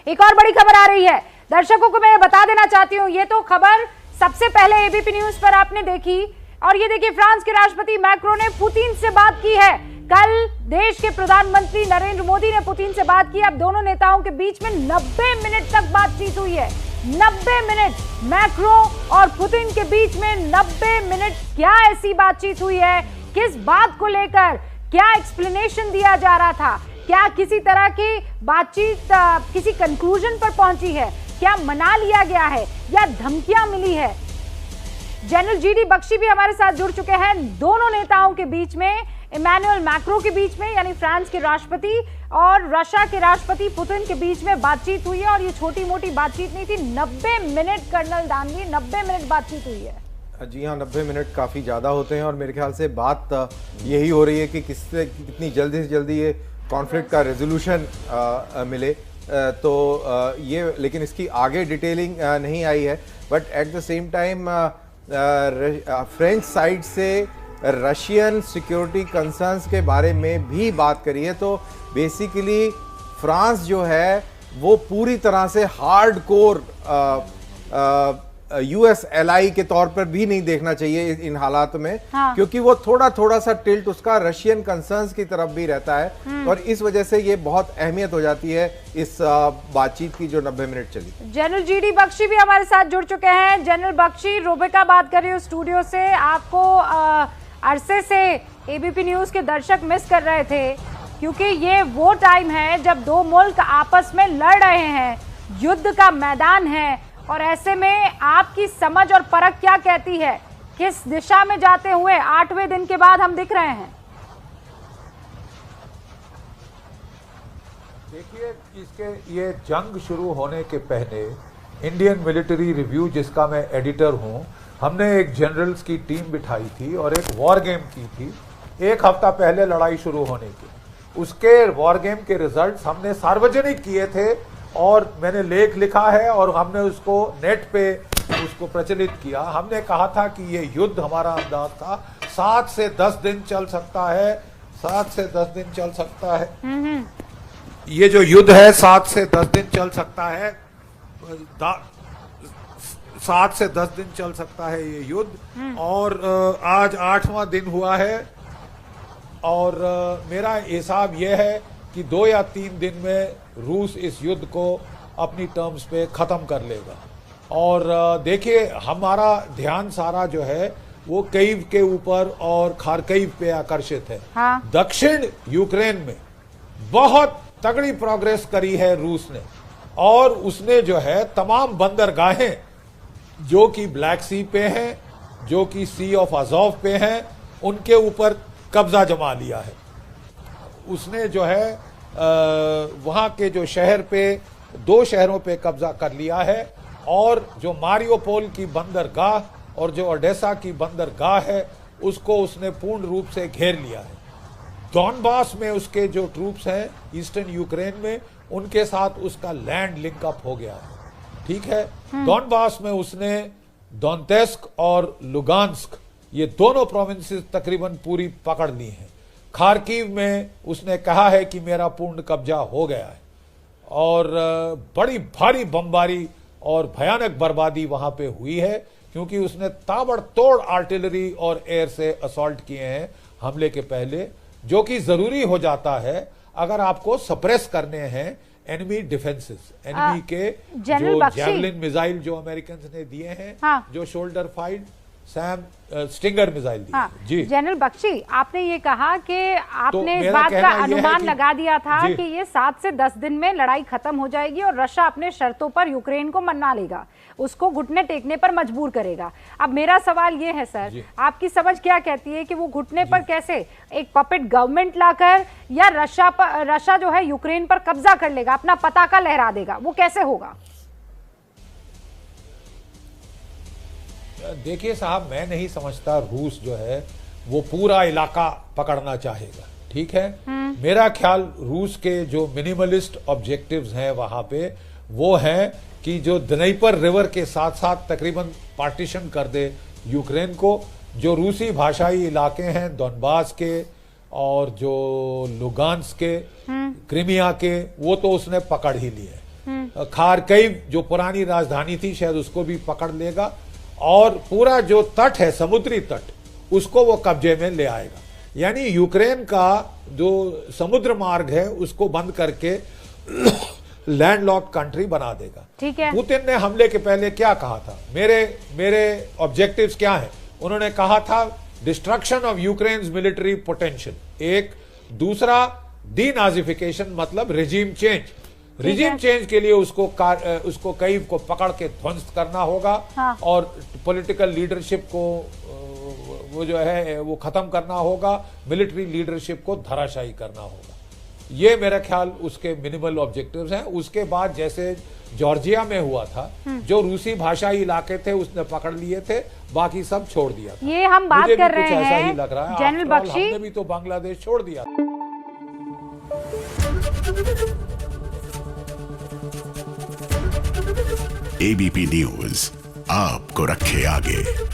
एक और बड़ी खबर आ रही है, दर्शकों को मैं बता देना चाहती हूँ, ये तो खबर सबसे पहले एबीपी न्यूज पर आपने देखी, और ये देखिए फ्रांस के राष्ट्रपति मैक्रो ने पुतिन से बात की है। कल देश के प्रधानमंत्री नरेंद्र मोदी ने पुतिन से बात की। अब दोनों नेताओं के बीच में 90 मिनट तक बातचीत हुई है। 90 मिनट मैक्रो और पुतिन के बीच में 90 मिनट क्या ऐसी बातचीत हुई है, किस बात को लेकर क्या एक्सप्लेनेशन दिया जा रहा था, क्या किसी तरह की बातचीत किसी कंक्लूजन पर पहुंची है, क्या मना लिया गया है या धमकियां मिली है। जनरल जीडी बख्शी भी हमारे साथ जुड़ चुके हैं। दोनों नेताओं के बीच में, इमैनुअल मैक्रो के बीच में यानी फ्रांस के राष्ट्रपति और रशिया के राष्ट्रपति पुतिन के बीच में बातचीत हुई है, और ये छोटी मोटी बातचीत नहीं थी। 90 मिनट कर्नल दानवी, 90 मिनट बातचीत हुई है। जी हाँ, 90 मिनट काफ़ी ज़्यादा होते हैं, और मेरे ख्याल से बात यही हो रही है कि किससे कितनी जल्दी से जल्दी ये कॉन्फ्लिक्ट का रेजोल्यूशन मिले। ये लेकिन इसकी आगे डिटेलिंग नहीं आई है, but at the same time French side से रशियन सिक्योरिटी कंसर्न्स के बारे में भी बात करी है। तो बेसिकली फ्रांस जो है वो पूरी तरह से हार्ड कोर यूएस एलआई के तौर पर भी नहीं देखना चाहिए इन हालात में। हाँ। क्योंकि वो थोड़ा सा टिल्ट उसका रशियन कंसर्न्स की तरफ भी रहता है, और इस वजह से ये बहुत अहमियत हो जाती है इस बातचीत की जो 90 मिनट चली। जनरल जीडी बख्शी भी हमारे साथ जुड़ चुके हैं। जनरल बख्शी, रूबिका बात कर रही हूँ स्टूडियो से। आपको अरसे से एबीपी न्यूज के दर्शक मिस कर रहे थे, क्योंकि ये वो टाइम है जब दो मुल्क आपस में लड़ रहे हैं, युद्ध का मैदान है, और ऐसे में आपकी समझ और परख क्या कहती है, किस दिशा में जाते हुए 8वें दिन के बाद हम दिख रहे हैं? देखिए, इसके ये जंग शुरू होने के पहले इंडियन मिलिट्री रिव्यू, जिसका मैं एडिटर हूं, हमने एक जनरल्स की टीम बिठाई थी और एक वॉर गेम की थी 1 हफ्ता पहले लड़ाई शुरू होने की। उसके वॉर गेम के रिजल्ट्स हमने सार्वजनिक किए थे, और मैंने लेख लिखा है और हमने उसको नेट पे उसको प्रचलित किया। हमने कहा था कि ये युद्ध, हमारा अंदाज था 7 से 10 दिन चल सकता है, 7 से 10 दिन चल सकता है। ये जो युद्ध है 7 से 10 दिन चल सकता है, 7 से 10 दिन चल सकता है ये युद्ध, और आज 8वां दिन हुआ है, और मेरा हिसाब यह है कि 2 या 3 दिन में रूस इस युद्ध को अपनी टर्म्स पे खत्म कर लेगा। और देखिए, हमारा ध्यान सारा जो है वो कीव के ऊपर और खारकीव पे आकर्षित है। हाँ। दक्षिण यूक्रेन में बहुत तगड़ी प्रोग्रेस करी है रूस ने, और उसने जो है तमाम बंदरगाहें जो कि ब्लैक सी पे हैं, जो कि सी ऑफ अजोव पे हैं, उनके ऊपर कब्जा जमा लिया है। उसने जो है वहां के जो शहर पे, 2 शहरों पे कब्जा कर लिया है, और जो मारियोपोल की बंदरगाह और जो ओडेसा की बंदरगाह है उसको उसने पूर्ण रूप से घेर लिया है। डॉनबास में उसके जो ट्रूप्स हैं ईस्टर्न यूक्रेन में, उनके साथ उसका लैंड लिंक अप हो गया है। ठीक है, डॉनबास में उसने डोनेत्स्क और लुगांस्क, ये दोनों प्रोविंसेस तकरीबन पूरी पकड़ ली हैं। खारकीव में उसने कहा है कि मेरा पूर्ण कब्जा हो गया है, और बड़ी भारी बमबारी और भयानक बर्बादी वहां पे हुई है, क्योंकि उसने ताबड़तोड़ आर्टिलरी और एयर से असॉल्ट किए हैं हमले के पहले, जो कि जरूरी हो जाता है अगर आपको सप्रेस करने हैं एनिमी डिफेंसेस, एनिमी के जो जैवलिन मिसाइल जो अमेरिकन ने दिए हैं। हाँ। जो shoulder fired SAM stinger missile दी। हाँ। जी जनरल बख्शी, आपने ये कहा कि आपने इस बात का अनुमान लगा दिया था कि ये 7 से 10 दिन में लड़ाई खत्म हो जाएगी और रशिया अपने शर्तों पर यूक्रेन को मना लेगा, उसको घुटने टेकने पर मजबूर करेगा। अब मेरा सवाल ये है सर, आपकी समझ क्या कहती है कि वो घुटने पर कैसे, एक पपेट गवर्नमेंट लाकर, या रशिया जो है यूक्रेन पर कब्जा कर लेगा, अपना पताका लहरा देगा, वो कैसे होगा? देखिए साहब, मैं नहीं समझता रूस जो है वो पूरा इलाका पकड़ना चाहेगा। ठीक है, मेरा ख्याल रूस के जो मिनिमलिस्ट ऑब्जेक्टिव्स हैं वहां पे वो हैं कि जो दनीपर रिवर के साथ साथ तकरीबन पार्टीशन कर दे यूक्रेन को। जो रूसी भाषाई इलाके हैं डॉनबास के और जो लुगांस्क के, क्रीमिया के, वो तो उसने पकड़ ही लिए। खारकीव जो पुरानी राजधानी थी शायद उसको भी पकड़ लेगा, और पूरा जो तट है, समुद्री तट, उसको वो कब्जे में ले आएगा। यानी यूक्रेन का जो समुद्र मार्ग है उसको बंद करके लैंडलॉक्ड कंट्री बना देगा। ठीक है। पुतिन ने हमले के पहले क्या कहा था? मेरे ऑब्जेक्टिव्स क्या हैं? उन्होंने कहा था destruction of Ukraine military potential, एक, दूसरा डीनाजिफिकेशन मतलब रिजीम चेंज। रिजीम चेंज के लिए उसको कईव को पकड़ के ध्वंस करना होगा। हाँ। और पॉलिटिकल लीडरशिप को वो जो है वो खत्म करना होगा, मिलिट्री लीडरशिप को धराशायी करना होगा। ये मेरा ख्याल उसके मिनिमल ऑब्जेक्टिव्स हैं। उसके बाद जैसे जॉर्जिया में हुआ था, जो रूसी भाषाई इलाके थे उसने पकड़ लिए थे, बाकी सब छोड़ दिया था। ये हम बात मुझे भी कर कुछ रहे ऐसा हैं ही लग रहा है। जनरल After all, बख्शी, हमने भी तो बांग्लादेश छोड़ दिया था। एबीपी न्यूज आपको रखे आगे।